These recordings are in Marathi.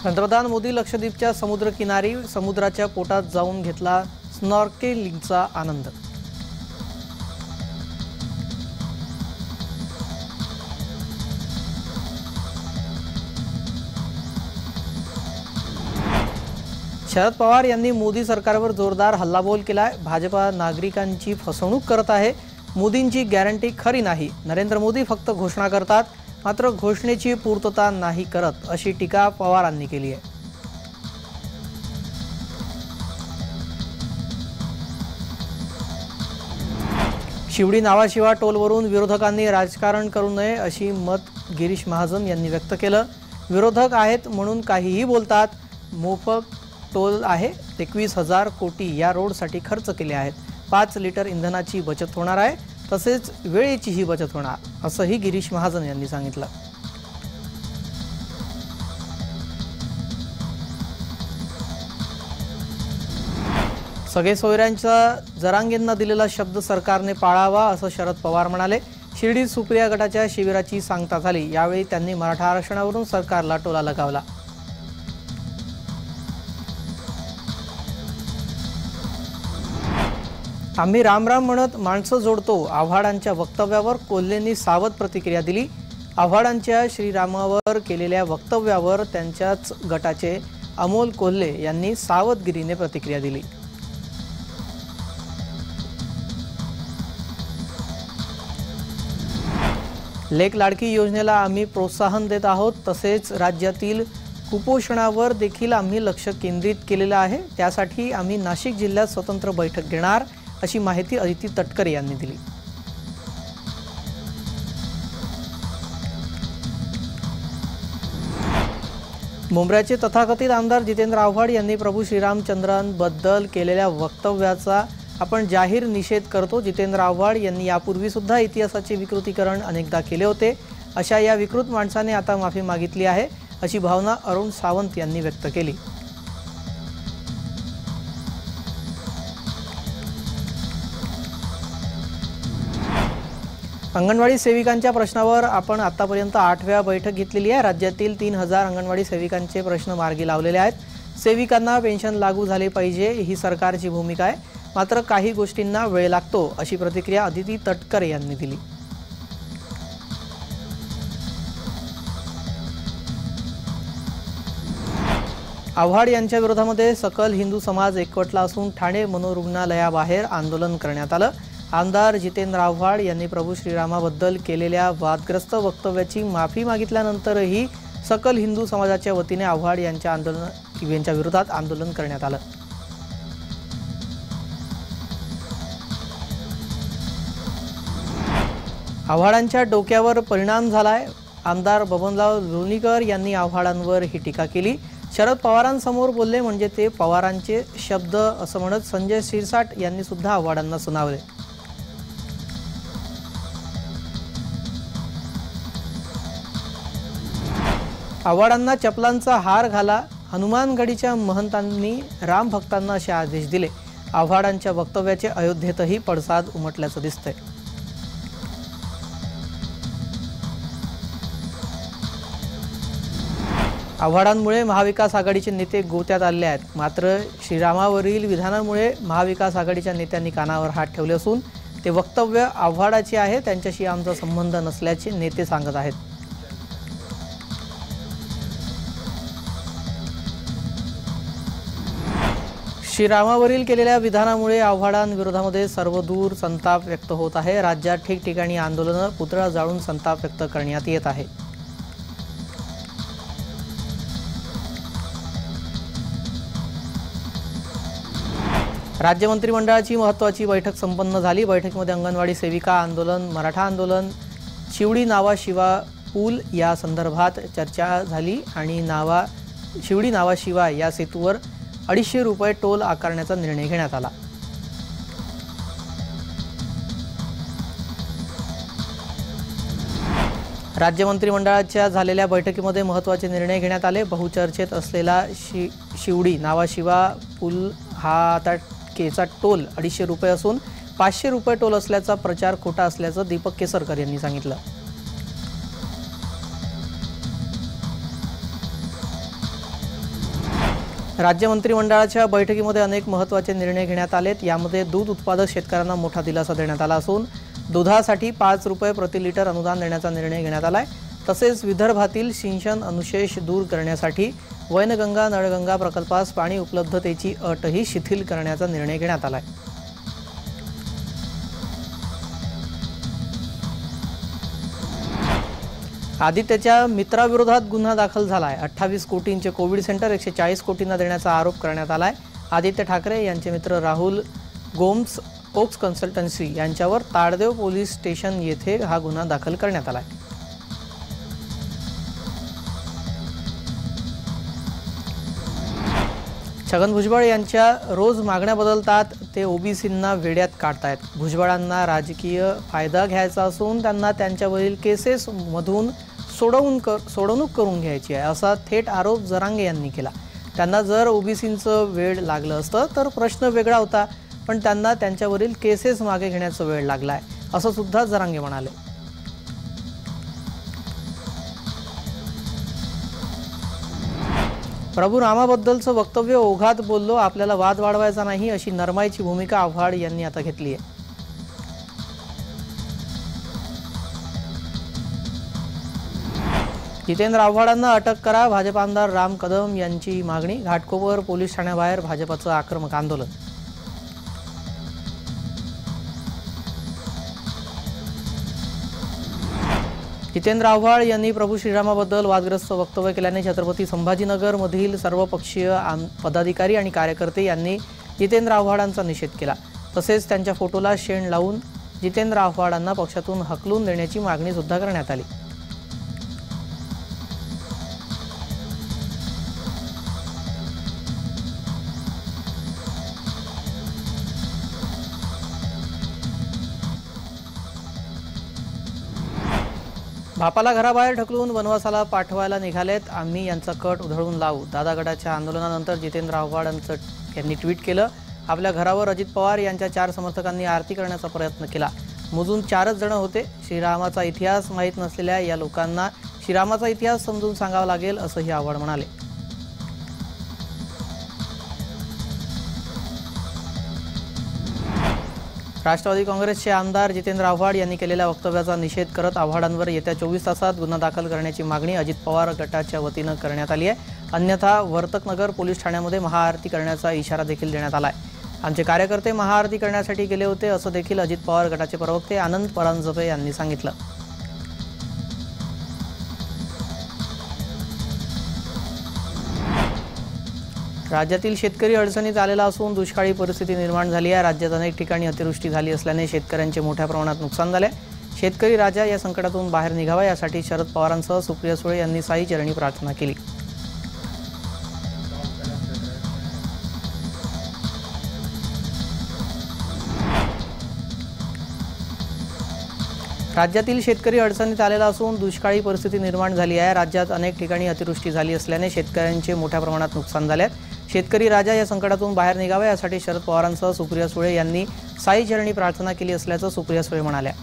पंतप्रधान मोदी लक्षद्वीपच्या समुद्रकिनारी समुद्राच्या पोटात जाऊन घेतला स्नॉर्केलिंगचा आनंद। शरद पवार यांनी मोदी सरकारवर जोरदार हल्लाबोल केलाय। भाजपा नागरिकांची फसवणूक करत आहे। मोदींची गॅरंटी खरी नाही। नरेंद्र मोदी फक्त घोषणा करतात, मात्र घोषणेची पूर्तता नाही करत, अशी टीका पवारांनी केली आहे। शिवडी नावाशिवा टोलवरून विरोधकांनी राजकारण करू नये, अशी मत गिरीश महाजन यांनी व्यक्त केलं। विरोधक आहेत म्हणून काहीही बोलतात। मोफत टोल आहे। 21,000 कोटी या रोडसाठी खर्च केले आहेत। 5 लिटर इंधनाची बचत होणार आहे, तसेच वेळेचीही बचत होणार, असंही गिरीश महाजन यांनी सांगितलं। सगळे सोयऱ्यांचा जरांगेंना दिलेला शब्द सरकारने पाळावा, असं शरद पवार म्हणाले। शिर्डीत सुप्रिया गटाच्या शिबिराची सांगता झाली। यावेळी त्यांनी मराठा आरक्षणावरून सरकारला टोला लगावला। आम्ही राम राम म्हणत माणसं जोडतो, आव्हाडांच्या वक्तव्यावर कोल्हेंनी सावध प्रतिक्रिया दिली। आव्हाडांच्या श्रीरामावर केलेल्या वक्तव्यावर त्यांच्याच गटाचे अमोल कोल्हे यांनी सावधगिरीने प्रतिक्रिया दिली। लेक लाडकी योजनेला आम्ही प्रोत्साहन देत आहोत, तसेच राज्यातील कुपोषणावर देखील आम्ही लक्ष केंद्रित केलेलं आहे। त्यासाठी आम्ही नाशिक जिल्ह्यात स्वतंत्र बैठक घेणार, अशी माहिती अदिती तटकरे यांनी दिली। मुंब्र्याचे तथाकथित आमदार जितेंद्र आव्हाड यांनी प्रभू श्रीरामचंद्रांबद्दल केलेल्या वक्तव्याचा आपण जाहीर निषेध करतो। जितेंद्र आव्हाड यांनी यापूर्वी सुद्धा इतिहासाचे विकृतीकरण अनेकदा केले होते। अशा या विकृत माणसाने आता माफी मागितली आहे, अशी भावना अरुण सावंत यांनी व्यक्त केली। अंगणवाडी सेविकांच्या प्रश्नावर आपण आतापर्यंत 8व्या बैठक घेतलेली आहे। राज्यातील 3,000 अंगणवाडी सेविकांचे प्रश्न मार्गी लावलेले आहेत। सेविकांना पेन्शन लागू झाले पाहिजे, ही सरकारची भूमिका आहे, मात्र काही गोष्टींना वेळ लागतो, अशी प्रतिक्रिया अदिती तटकरे यांनी दिली। आव्हाड यांच्या विरोधामध्ये सकल हिंदू समाज एकवटला असून ठाणे मनोरुग्णालयाबाहेर आंदोलन करण्यात आलं। आमदार जितेंद्र आव्हाड यांनी प्रभू श्रीरामाबद्दल केलेल्या वादग्रस्त वक्तव्याची माफी मागितल्यानंतरही सकल हिंदू समाजाच्या वतीने आव्हाड यांच्या विरोधात आंदोलन करण्यात आलं। आव्हाडांच्या डोक्यावर परिणाम झालाय। आमदार बबनराव लोणीकर यांनी आव्हाडांवर ही टीका केली। शरद पवारांसमोर बोलले म्हणजे ते पवारांचे शब्द, असं म्हणत संजय शिरसाट यांनी सुद्धा आव्हाडांना सुनावले। आव्हाडांना चपलांचा हार घाला, हनुमानगडीच्या महंतांनी राम भक्तांना असे आदेश दिले। आव्हाडांच्या वक्तव्याचे अयोध्येतही पडसाद उमटल्याचं दिसतंय। आव्हाडांमुळे महाविकास आघाडीचे नेते गोत्यात आले आहेत, मात्र श्रीरामावरील विधानामुळे महाविकास आघाडीच्या नेत्यांनी कानावर हात ठेवले असून ते वक्तव्य आव्हाडाचे आहे, त्यांच्याशी आमचा संबंध नसल्याचे नेते सांगत आहेत। श्रीरामावरील केलेल्या विधानामुळे आव्हाडांविरोधामध्ये सर्वदूर संताप व्यक्त होत आहे। राज्यात ठिकठिकाणी आंदोलनं, पुतळा जाळून संताप व्यक्त करण्यात येत आहे। राज्य मंत्रिमंडळाची महत्त्वाची बैठक संपन्न झाली। बैठकीमध्ये अंगणवाडी सेविका आंदोलन, मराठा आंदोलन, शिवडी नावाशिवा पूल या संदर्भात चर्चा झाली आणि शिवडी नावाशिवा या सेतूवर 250 रुपये टोल आकारण्याचा निर्णय घेण्यात आला। राज्य मंत्रिमंडळाच्या झालेल्या बैठकीमध्ये महत्त्वाचे निर्णय घेण्यात आले। बहुचर्चेत असलेला शिवडी नावाशिवा पूल हा आता केचा टोल 250 रुपये असून 500 रुपये टोल असल्याचा प्रचार खोटा असल्याचं दीपक केसरकर यांनी सांगितलं। राज्य मंत्रिमंडळाच्या बैठकीमध्ये अनेक महत्त्वाचे निर्णय घेण्यात आलेत। यामध्ये दूध उत्पादक शेतकऱ्यांना मोठा दिलासा देण्यात आला असून दुधासाठी 5 रुपये प्रति लिटर अनुदान देण्याचा निर्णय घेण्यात आलाय। तसेच विदर्भातील सिंचन अनुशेष दूर करण्यासाठी वैनगंगा नळगंगा प्रकल्पास पाणी उपलब्धतेची अटही शिथिल करण्याचा निर्णय घेण्यात आलाय। आदित्यच्या मित्राविरोधात गुन्हा दाखल झालाय। 28 कोटींचे कोविड सेंटर 140 कोटींना देण्याचा आरोप करण्यात आलाय। आदित्य ठाकरे यांचे मित्र राहुल गोम्स ओक्स कन्सल्टन्सी यांच्यावर ताडदेव पोलीस स्टेशन येथे हा गुन्हा दाखल करण्यात आलाय। छगन भुजबळ यांच्या रोज मागण्या बदलतात, ते ओबीसींना वेड्यात काढतायत। भुजबळांना राजकीय फायदा घ्यायचा असून त्यांना त्यांच्यावरील केसेस मधून सोडवणूक करून घ्यायची आहे, असा थेट आरोप जरांगे यांनी केला। त्यांना जर ओबीसींचं वेळ लागलं असतं तर प्रश्न वेगळा होता, पण त्यांना त्यांच्यावरील केसेस मागे घेण्याचा वेळ लागलाय, असं सुद्धा जरांगे म्हणाले। प्रभू रामाबद्दलचं वक्तव्य ओघात बोललो, आपल्याला वाद वाढवायचा नाही, अशी नरमाईची भूमिका आव्हाड यांनी आता घेतली आहे। जितेंद्र आव्हाडांना अटक करा, भाजप आमदार राम कदम यांची मागणी। घाटकोपर पोलीस ठाण्याबाहेर भाजपचं आक्रमक आंदोलन। जितेंद्र आव्हाड यांनी प्रभू श्रीरामाबद्दल वादग्रस्त वक्तव्य केल्याने छत्रपती संभाजीनगर मधील सर्वपक्षीय पदाधिकारी आणि कार्यकर्ते यांनी जितेंद्र आव्हाडांचा निषेध केला। तसेच त्यांच्या फोटोला शेण लावून जितेंद्र आव्हाडांना पक्षातून हकलून देण्याची मागणी सुद्धा करण्यात आली। बापाला घराबाहेर ढकलून वनवासाला पाठवायला निघालेत, आम्ही यांचा कट उधळून लावू। दादा गटाच्या आंदोलनानंतर जितेंद्र आव्हाड यांनी ट्विट केलं, आपल्या घरावर अजित पवार यांच्या 4 समर्थकांनी आरती करण्याचा प्रयत्न केला। मोजून 4च जण होते। श्रीरामाचा इतिहास माहीत नसलेल्या या लोकांना श्रीरामाचा इतिहास समजून सांगावा लागेल, असंही आव्हाड म्हणाले। राष्ट्रवादी काँग्रेसचे आमदार जितेंद्र आव्हाड यांनी केलेल्या वक्तव्याचा निषेध करत आव्हाडांवर येत्या 24 तासात गुन्हा दाखल करण्याची मागणी अजित पवार गटाच्या वतीनं करण्यात आली आहे। अन्यथा वर्तकनगर पोलीस ठाण्यामध्ये महाआरती करण्याचा इशारा देखील देण्यात आलाय। आमचे कार्यकर्ते महाआरती करण्यासाठी गेले होते, असं देखील अजित पवार गटाचे प्रवक्ते आनंद परांजपे यांनी सांगितलं। राज्यातील शेतकरी अडचणीत आलेला असून दुष्काळी परिस्थिती निर्माण झाली आहे। राज्यात अनेक ठिकाणी अतिवृष्टी झाली असल्याने शेतकऱ्यांचे मोठ्या प्रमाणात नुकसान झाले। शेतकरी राजा या संकटातून बाहेर निघावा यासाठी शरद पवारांसह सुप्रिया सुळे यांनी साई चरणी प्रार्थना केली। राज्यातील शेतकरी अडचणीत आलेला असून दुष्काळी परिस्थिती निर्माण झाली आहे। राज्यात अनेक ठिकाणी अतिवृष्टी झाली असल्याने शेतकऱ्यांचे मोठ्या प्रमाणात नुकसान झाले आहे। शेतकरी राजा या संकटातून बाहेर निघावा यासाठी शरद पवारांसह सुप्रिया सुळे यांनी साई चरणी प्रार्थना केली असल्याचं सुप्रिया सुळे म्हणाल्या।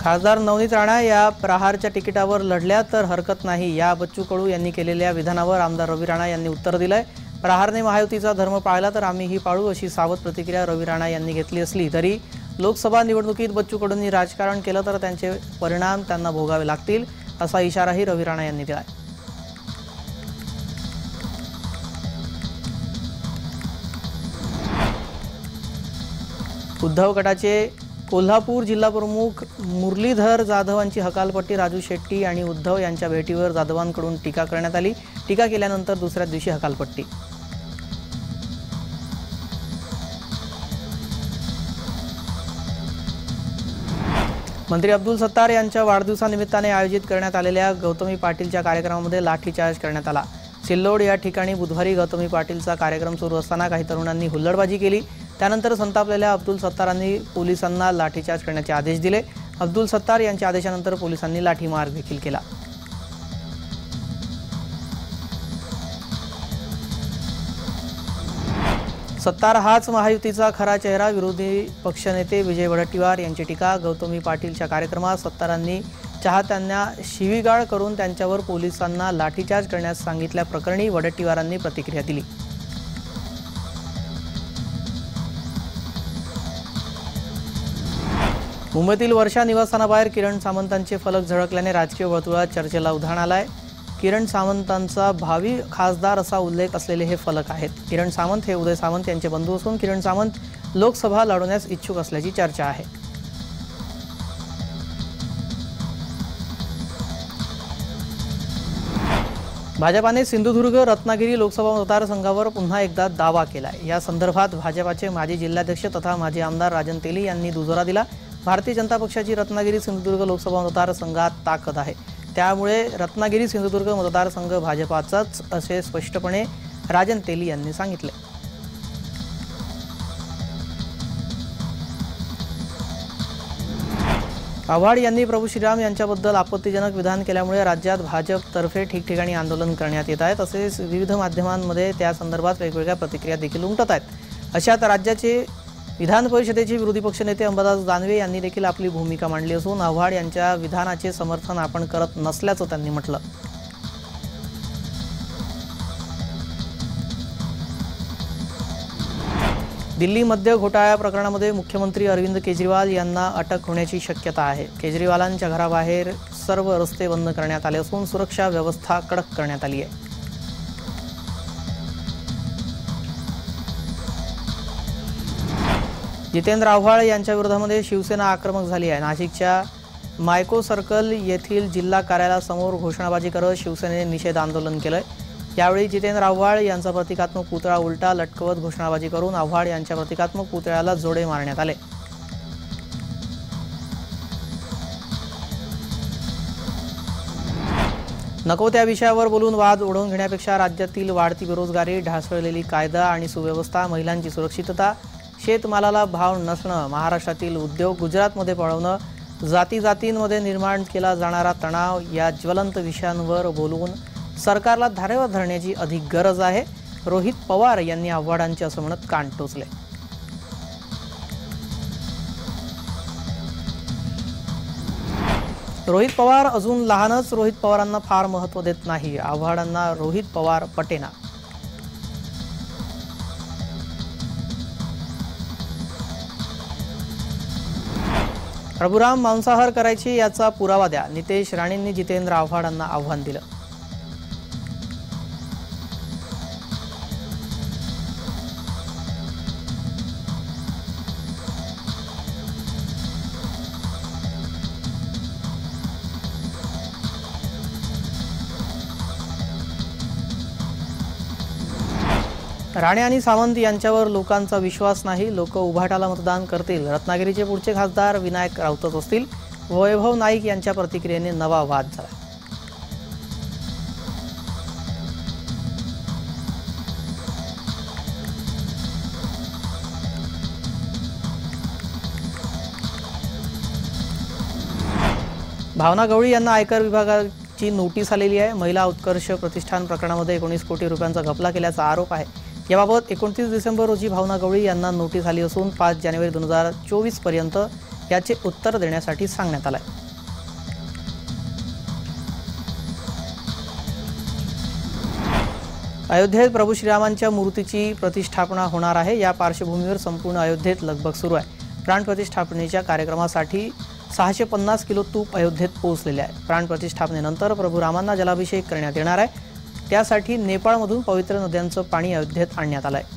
खासदार नवनीत राणा या प्रहारच्या तिकिटावर लढल्या तर हरकत नाही, या बच्चू कडू यांनी केलेल्या विधानावर आमदार रवी राणा यांनी उत्तर दिलंय। प्रहारने महायुतीचा धर्म पाळला तर आम्हीही पाळू, अशी सावध प्रतिक्रिया रवी राणा यांनी घेतली असली तरी लोकसभा निवडणुकीत बच्चू कडूंनी राजकारण केलं तर त्यांचे परिणाम त्यांना भोगावे लागतील, असा इशाराही रवी राणा यांनी दिला। उद्धव गटाचे कोल्हापूर जिल्हा प्रमुख मुरलीधर जाधवांची हकालपट्टी। राजू शेट्टी आणि उद्धव यांच्या भेटीवर जाधवांकडून टीका करण्यात आली। टीका केल्यानंतर दुसऱ्या दिवशी हकालपट्टी। मंत्री अब्दुल सत्तार यांच्या वाढदिवसानिमित्ताने आयोजित करण्यात आलेल्या गौतमी पाटीलच्या कार्यक्रमामध्ये लाठीचार्ज करण्यात आला। सिल्लोड या ठिकाणी बुधवारी गौतमी पाटीलचा कार्यक्रम सुरू असताना काही तरुणांनी हुल्लडबाजी केली। त्यानंतर संतापलेल्या अब्दुल सत्तारांनी पोलिसांना लाठीचार्ज करण्याचे आदेश दिले। अब्दुल सत्तार यांच्या आदेशानंतर पोलिसांनी लाठीमार देखील केला। सत्तार हाच महायुतीचा खरा चेहरा। विरोधी पक्षनेते विजय वडेट्टीवार यांची टीका। गौतमी पाटीलच्या कार्यक्रमात सत्तारांनी चाहत्यांना शिवीगाळ करून त्यांच्यावर पोलिसांना लाठीचार्ज करण्यास सांगितल्याप्रकरणी वडेट्टीवारांनी प्रतिक्रिया दिली। मुंबईतील वर्षा निवासस्थानाबाहेर किरण सामंतांचे फलक झळकल्याने राजकीय वर्तुळात चर्चेला उधाण आलंय। किरण सामंतांचा भावी खासदार असा उल्लेख असलेले हे फलक आहेत। किरण सामंत हे उदय सामंत यांचे बंधू असून किरण सामंत लोकसभा लढवण्यास इच्छुक असल्याची चर्चा आहे। भाजपाने सिंधुदुर्ग रत्नागिरी लोकसभा मतदारसंघावर पुन्हा एकदा दावा केलाय। या संदर्भात भाजपाचे माजी जिल्हाध्यक्ष तथा माजी आमदार राजन तेली यांनी दुजोरा दिला। भारतीय जनता पक्षाची रत्नागिरी सिंधुदुर्ग लोकसभा मतदारसंघात ताकद आहे, त्यामुळे रत्नागिरी सिंधुदुर्ग मतदारसंघ भाजपाचाच असे स्पष्टपणे राजन तेली यांनी सांगितले। आव्हाड यांनी प्रभू श्रीराम यांच्याबद्दल आपत्तीजनक विधान केल्यामुळे राज्यात भाजपतर्फे ठिकठिकाणी आंदोलन करण्यात येत आहे। तसेच विविध माध्यमांमध्ये त्या संदर्भात वेगवेगळ्या प्रतिक्रिया देखील उमटत आहेत। अशात राज्याचे विधान परिषदेचे विरोधी पक्षनेते अंबादास दानवे यांनी देखील आपली भूमिका मांडली असून आव्हाड यांच्या विधानाचे समर्थन आपण करत नसल्याचं त्यांनी म्हटलं। दिल्ली मद्य घोटाळा प्रकरणामध्ये मुख्यमंत्री अरविंद केजरीवाल यांना अटक होण्याची शक्यता आहे। केजरीवालांच्या घराबाहेर सर्व रस्ते बंद करण्यात आले असून सुरक्षा व्यवस्था कडक करण्यात आली आहे। जितेंद्र आव्हाड यांच्या विरोधामध्ये शिवसेना आक्रमक झाली आहे। नाशिकच्या मायको सर्कल येथील जिल्हा कार्यालयासमोर घोषणाबाजी करत शिवसेनेने निषेध आंदोलन केलंय। यावेळी जितेंद्र आव्हाड यांचा प्रतिकात्मक पुतळा उलटा लटकवत घोषणाबाजी करून आव्हाड यांच्या प्रतिकात्मक पुतळ्याला जोडे मारण्यात आले। नको त्या विषयावर बोलून वाद ओढवून घेण्यापेक्षा राज्यातील वाढती बेरोजगारी, ढासळलेली कायदा आणि सुव्यवस्था, महिलांची सुरक्षितता, शेतमालाला भाव नसणं, महाराष्ट्रातील उद्योग गुजरातमध्ये पळवणं, जातींमध्ये निर्माण केला जाणारा तणाव या ज्वलंत विषयांवर बोलून सरकारला धारेवर धरण्याची अधिक गरज आहे। रोहित पवार यांनी आव्हाडांचे असं म्हणत कान टोचले। रोहित पवार अजून लहानच, रोहित पवारांना फार महत्त्व देत नाही, आव्हाडांना रोहित पवार पटेना। प्रभुराम मांसाहार करायची याचा पुरावा द्या, नितेश राणेंनी जितेंद्र आव्हाडांना आव्हान दिलं। राणे आणि सावंत यांच्यावर लोकांचा विश्वास नाही, लोक उभाटाला मतदान करतील। रत्नागिरीचे पुढचे खासदार विनायक राऊतच असतील। वैभव नाईक यांच्या प्रतिक्रियेने नवा वाद झाला। भावना गवळी यांना आयकर विभागाची नोटीस आलेली आहे। महिला उत्कर्ष प्रतिष्ठान प्रकरणामध्ये 19 कोटी रुपयांचा घपला केल्याचा आरोप आहे। याबाबत 29 डिसेंबर रोजी भावना गवळी यांना नोटीस आली असून 5 जानेवारी 2024 पर्यंत याचे उत्तर देण्यासाठी सांगण्यात आले। अयोध्येत प्रभू श्रीरामांच्या मूर्तीची प्रतिष्ठापना होणार आहे। या पार्श्वभूमीवर संपूर्ण अयोध्येत लगबग सुरू आहे। प्राण प्रतिष्ठापनेच्या कार्यक्रमासाठी 650 किलो तूप अयोध्येत पोहोचलेले आहे। प्राण प्रतिष्ठापनेनंतर प्रभू रामांना जलाभिषेक करण्यात येणार आहे। त्यासाठी नेपाळमधून पवित्र नद्यांचं पाणी अयोध्येत आणण्यात आलं आहे।